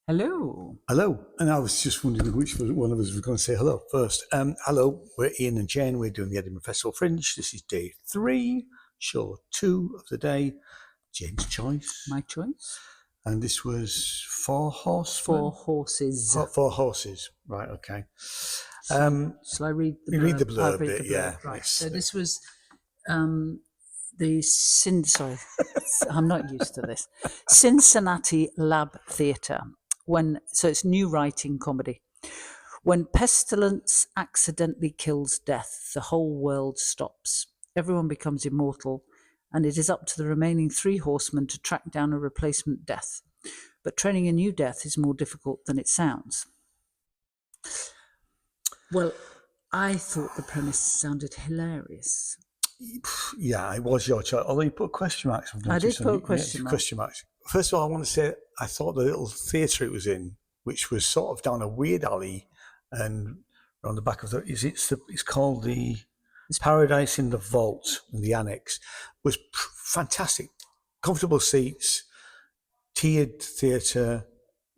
Hello. Hello, and I was just wondering which one of us was going to say hello first. Hello, we're Ian and Jane. We're doing the Edinburgh Festival Fringe. This is day 3, show 2 of the day. Jane's choice. My choice. And this was Four Horsemen? Four Horses. Four Horses, right, okay. Shall I read the blurb? You read the blurb I'll read bit, the blurb. yeah. Right, so this was sorry, I'm not used to this. Cincinnati Lab Theatre. So it's new writing comedy. When pestilence accidentally kills death, the whole world stops. Everyone becomes immortal, and it is up to the remaining 3 horsemen to track down a replacement death. But training a new death is more difficult than it sounds. Well, I thought the premise sounded hilarious. Yeah, it was your choice. Although you put question marks. I did put question marks. First of all, I want to say I thought the little theatre it was in, which was sort of down a weird alley, and around the back of it's called it's Paradise in the Vault in the Annex, was fantastic, comfortable seats, tiered theatre,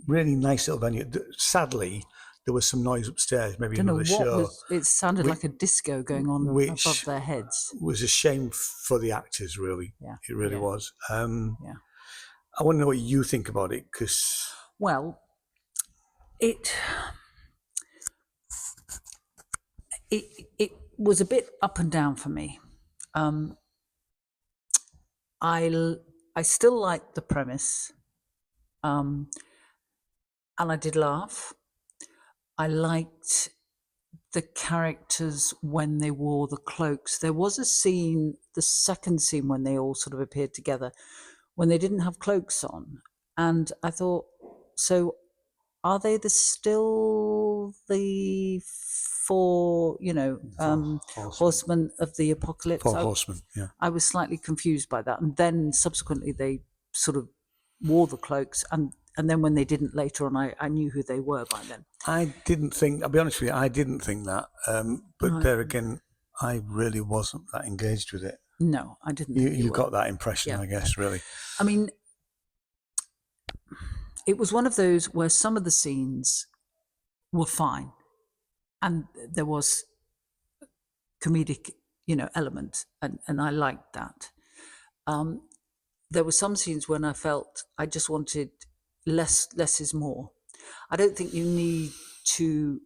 really nice little venue. Sadly, there was some noise upstairs, maybe another show. It sounded like a disco going on above their heads. Was a shame for the actors, really. Yeah, it really was. I want to know what you think about it, because... Well, it was a bit up and down for me. I still liked the premise, and I did laugh. I liked the characters when they wore the cloaks. There was a scene, the second scene, when they all sort of appeared together, when they didn't have cloaks on. And I thought, so are they still the 4, horsemen of the apocalypse? 4 horsemen, yeah. I was slightly confused by that. And then subsequently they sort of wore the cloaks, and then when they didn't later on, I knew who they were by then. I didn't think, I'll be honest with you, I didn't think that. But right. There again, I really wasn't that engaged with it. No, I didn't. You got that impression, yeah. I guess, really. I mean, it was one of those where some of the scenes were fine, and there was comedic, element, and I liked that. There were some scenes when I felt I just wanted less is more. I don't think you need to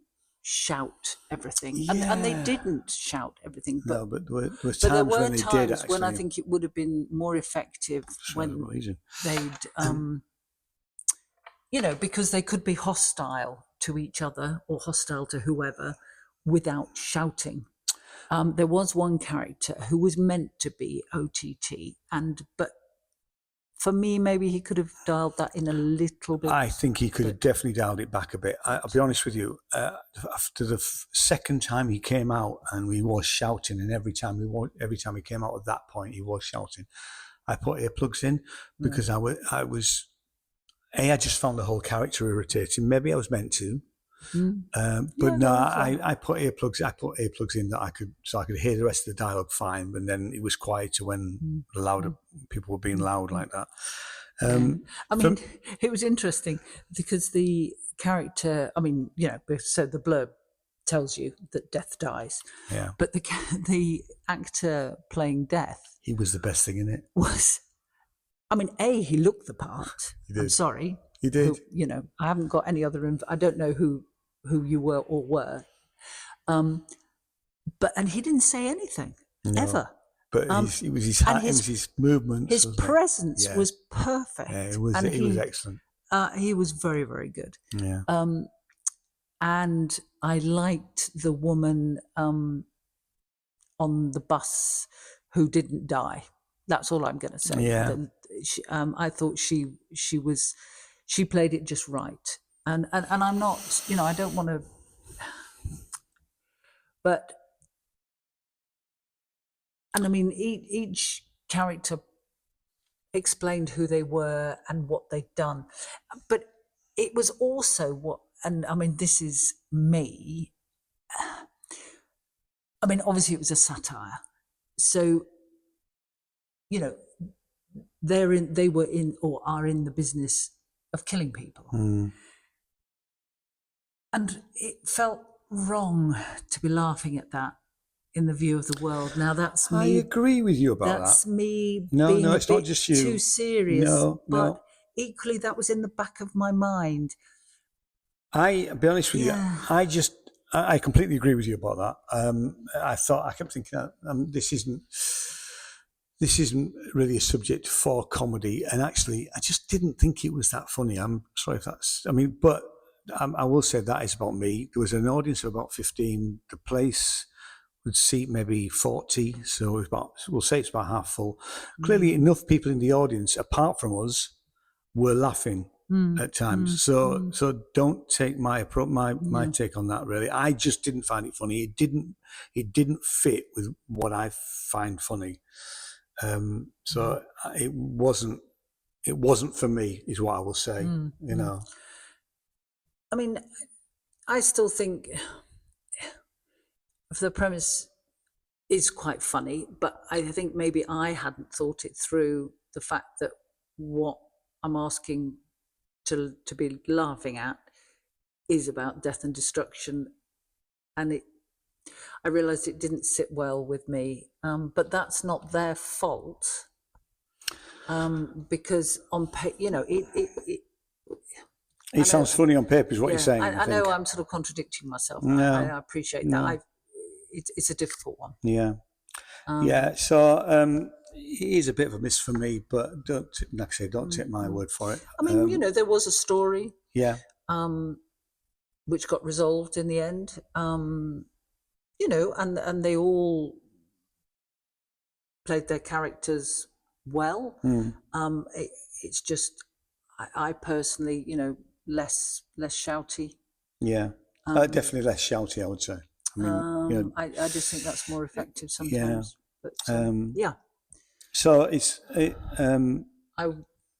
shout everything, yeah. and they didn't shout everything. But, no, but there were times when they did, actually. When I think it would have been more effective when they'd, because they could be hostile to each other or hostile to whoever without shouting. There was one character who was meant to be OTT, but for me, maybe he could have dialed that in a little bit. I think he could have definitely dialed it back a bit. I'll be honest with you. After the second time he came out, and he was shouting, and every time he came out at that point, he was shouting. I put earplugs in because I just found the whole character irritating. Maybe I was meant to. I put earplugs in that I could hear the rest of the dialogue fine, but then it was quieter when louder people were being loud like that. It was interesting because the character, so the blurb tells you that death dies, but the actor playing death, he was the best thing in it. He looked the part. I'm sorry, he did. I haven't got any other I don't know who you were or were, and he didn't say anything ever. But it was his hat, it was his movements, his presence was perfect. Yeah, it was. He was excellent. He was very, very good. Yeah. And I liked the woman on the bus who didn't die. That's all I'm going to say. Yeah. I thought she played it just right. And I'm not, I don't want to, but, each character explained who they were and what they'd done. But it was also this is me. Obviously it was a satire. So, they were in or are in the business of killing people. And it felt wrong to be laughing at that in the view of the world. Now that's me. I agree with you about That's that. me No, being no, a it's not bit just you. too serious. No, but no. equally, that was in the back of my mind. I'll be honest with Yeah. you. I completely agree with you about that. I kept thinking this isn't really a subject for comedy, and actually, I just didn't think it was that funny. I'm sorry if that's. I mean, but I will say that is about me. There was an audience of about 15. The place would seat maybe 40, so we'll say it's about half full. Clearly, enough people in the audience, apart from us, were laughing at times. So don't take my take on that. Really, I just didn't find it funny. It didn't fit with what I find funny. So it wasn't for me, is what I will say. You know. I mean, I still think the premise is quite funny, but I think maybe I hadn't thought it through, the fact that what I'm asking to be laughing at is about death and destruction, and I realized it didn't sit well with me, but that's not their fault, because it sounds funny on paper, is what you're saying. I know I'm sort of contradicting myself. No, I appreciate that. It's a difficult one. Yeah. So it is a bit of a miss for me, but don't take my word for it. I mean, there was a story. Yeah. Which got resolved in the end. And they all played their characters well. It's just, I personally, less shouty. Yeah. Definitely less shouty, I would say. I mean, I just think that's more effective sometimes. Yeah. But yeah. So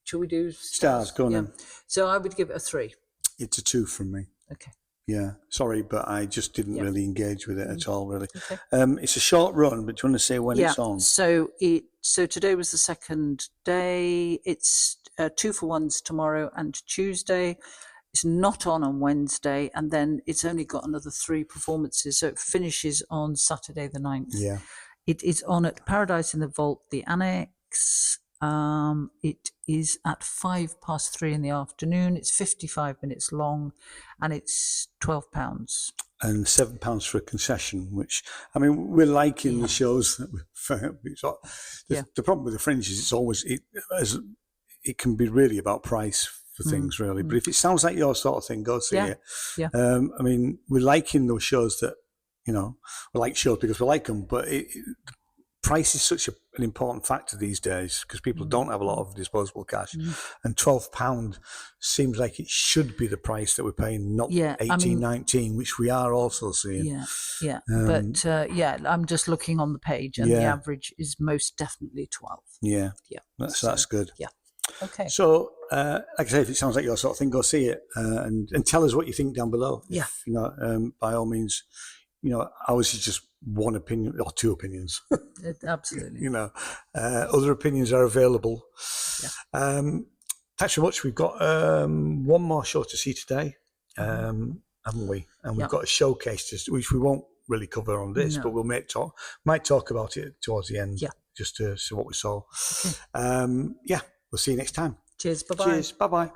shall we do stars? Go on then. So I would give it a 3. It's a 2 from me. Okay. Yeah, sorry, but I just didn't really engage with it at all, really. Okay. It's a short run, but do you want to say when it's on? So today was the second day. It's 2 for 1s tomorrow and Tuesday. It's not on Wednesday, and then it's only got another 3 performances, so it finishes on Saturday the 9th. Yeah. It is on at Paradise in the Vault, the Annex. It is at 3:05 in the afternoon. It's 55 minutes long, and it's £12. And £7 for a concession, which, I mean, we're liking the shows that the problem with the Fringe is it can be really about price for things, really. But if it sounds like your sort of thing, go see it. Yeah. I mean, we're liking those shows that, we like shows because we like them, but price is such an important factor these days because people don't have a lot of disposable cash, and £12 seems like it should be the price that we're paying, not 18, 19, which we are also seeing. But I'm just looking on the page, and the average is most definitely 12. That's good. Okay. So like I say, if it sounds like your sort of thing, go see it, and tell us what you think down below. By all means. Ours is just one opinion or 2 opinions. Absolutely. Other opinions are available. Thanks so much. We've got one more show to see today, haven't we? And we've got a showcase, which we won't really cover on this, but we'll might talk about it towards the end, just to see what we saw. Okay. We'll see you next time. Cheers. Bye-bye. Cheers. Bye-bye.